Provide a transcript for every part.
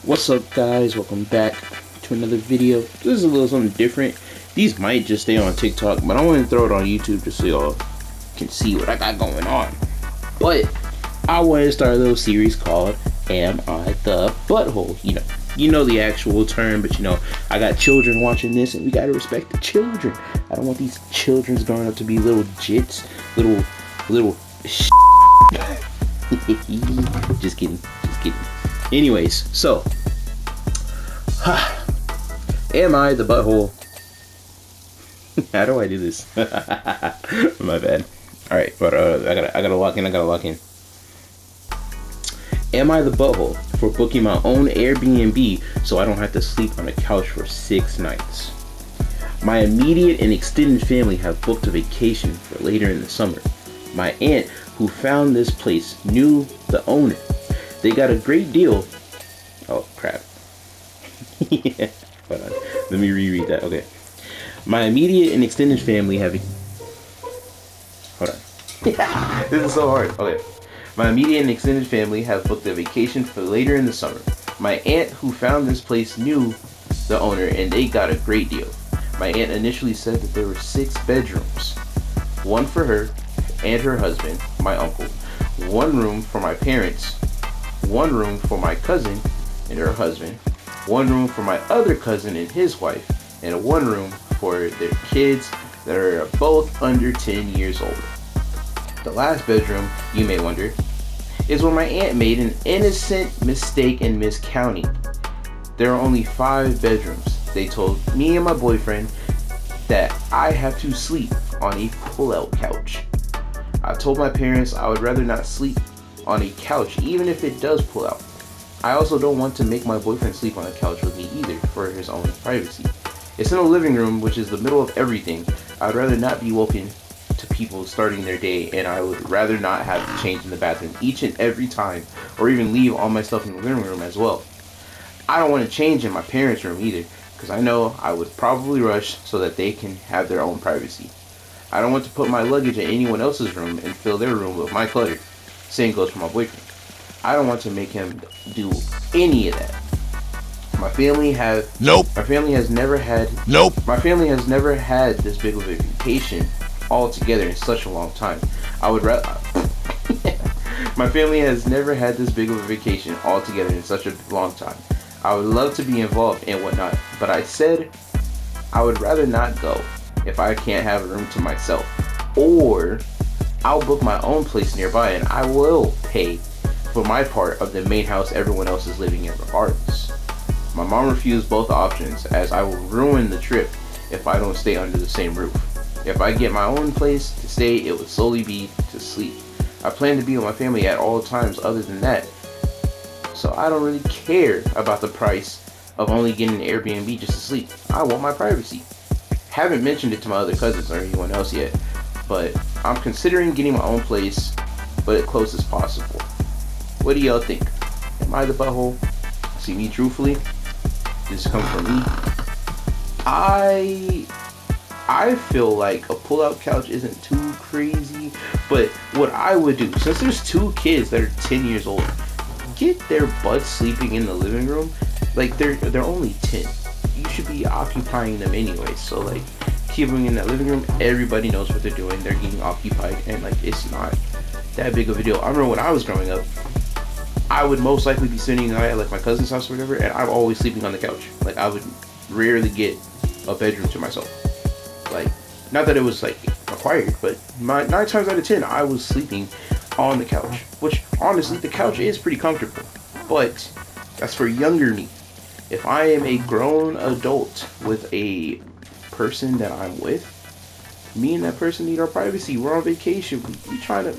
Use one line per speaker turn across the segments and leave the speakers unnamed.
What's up, guys? Welcome back to another video. This is a little something different. These might just stay on TikTok, but I want to throw it on YouTube just so y'all can see what I got going on. But I want to start a little series called Am I the Butthole? You know the actual term, but I got children watching this and we gotta respect the children. I don't want these children growing up to be little jits, little just kidding. Anyways, so am I the butthole? How do I do this? My bad. Alright, but I gotta lock in. Am I the butthole for booking my own Airbnb so I don't have to sleep on a couch for 6 nights? My immediate and extended family have booked a vacation for later in the summer. My aunt, who found this place, knew the owner. They got a great deal. Oh, crap. Yeah. Hold on. Let me reread that. Okay. My immediate and extended family have... Hold on. This is so hard. Okay. My immediate and extended family have booked a vacation for later in the summer. My aunt, who found this place, knew the owner, and they got a great deal. My aunt initially said that there were 6 bedrooms. 1 for her and her husband, my uncle. 1 room for my parents. 1 room for my cousin and her husband, 1 room for my other cousin and his wife, and 1 room for their kids that are both under 10 years old. The last bedroom, you may wonder, is where my aunt made an innocent mistake in miscounting. There are only 5 bedrooms. They told me and my boyfriend that I have to sleep on a pull-out couch. I told my parents I would rather not sleep on a couch, even if it does pull out. I also don't want to make my boyfriend sleep on a couch with me either, for his own privacy. It's in a living room, which is the middle of everything. I'd rather not be woken to people starting their day, and I would rather not have to change in the bathroom each and every time, or even leave all my stuff in the living room as well. I don't want to change in my parents' room either, because I know I would probably rush so that they can have their own privacy. I don't want to put my luggage in anyone else's room and fill their room with my clutter. Same goes for my boyfriend. I don't want to make him do any of that. My family has never had this big of a vacation all together in such a long time. My family has never had this big of a vacation all together in such a long time. I would love to be involved and whatnot, but I said I would rather not go if I can't have a room to myself, or I'll book my own place nearby and I will pay for my part of the main house everyone else is living in regardless. My mom refused both options, as I will ruin the trip if I don't stay under the same roof. If I get my own place to stay, it would solely be to sleep. I plan to be with my family at all times other than that, so I don't really care about the price of only getting an Airbnb just to sleep. I want my privacy. Haven't mentioned it to my other cousins or anyone else yet, but I'm considering getting my own place, but as close as possible. What do y'all think? Am I the butthole? See, me truthfully, this comes from me. I feel like a pull-out couch isn't too crazy, but what I would do, since there's 2 kids that are 10 years old, get their butts sleeping in the living room. Like, they're only 10. You should be occupying them anyway, so like, keep them in that living room. Everybody knows what they're doing. They're getting occupied, and like, it's not that big of a deal. I remember when I was growing up, I would most likely be sitting at like my cousin's house or whatever, and I'm always sleeping on the couch. Like, I would rarely get a bedroom to myself. Like, not that it was like required, but 9 times out of 10 I was sleeping on the couch, which honestly the couch is pretty comfortable, but that's for younger me. If I am a grown adult with a person that I'm with, me and that person need our privacy. We're on vacation. We trying to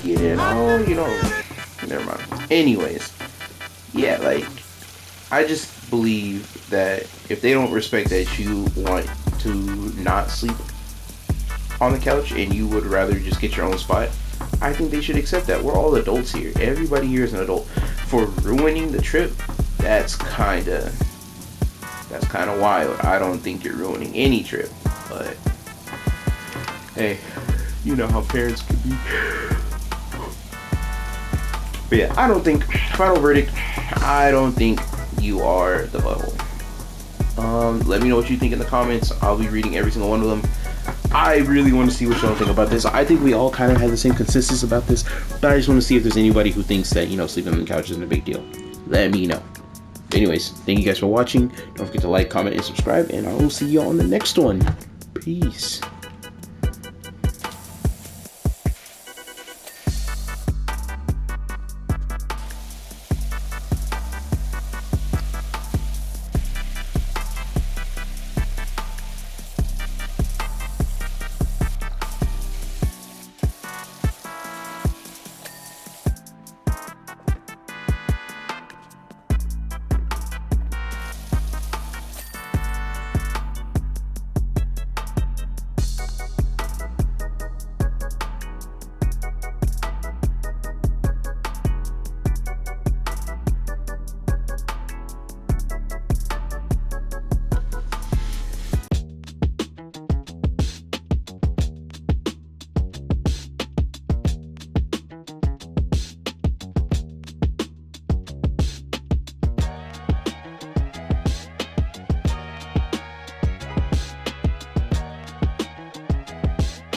get in. Oh, never mind. Anyways, yeah, like, I just believe that if they don't respect that you want to not sleep on the couch and you would rather just get your own spot, I think they should accept that. We're all adults here. Everybody here is an adult. For ruining the trip, that's kind of wild. I don't think you're ruining any trip, but hey, you know how parents can be. But yeah, I don't think, final verdict, I don't think you are the butthole. Let me know what you think in the comments. I'll be reading every single one of them. I really want to see what y'all think about this. I think we all kind of have the same consensus about this, but I just want to see if there's anybody who thinks that, sleeping on the couch isn't a big deal. Let me know. Anyways, thank you guys for watching. Don't forget to like, comment, and subscribe, and I will see y'all on the next one. Peace.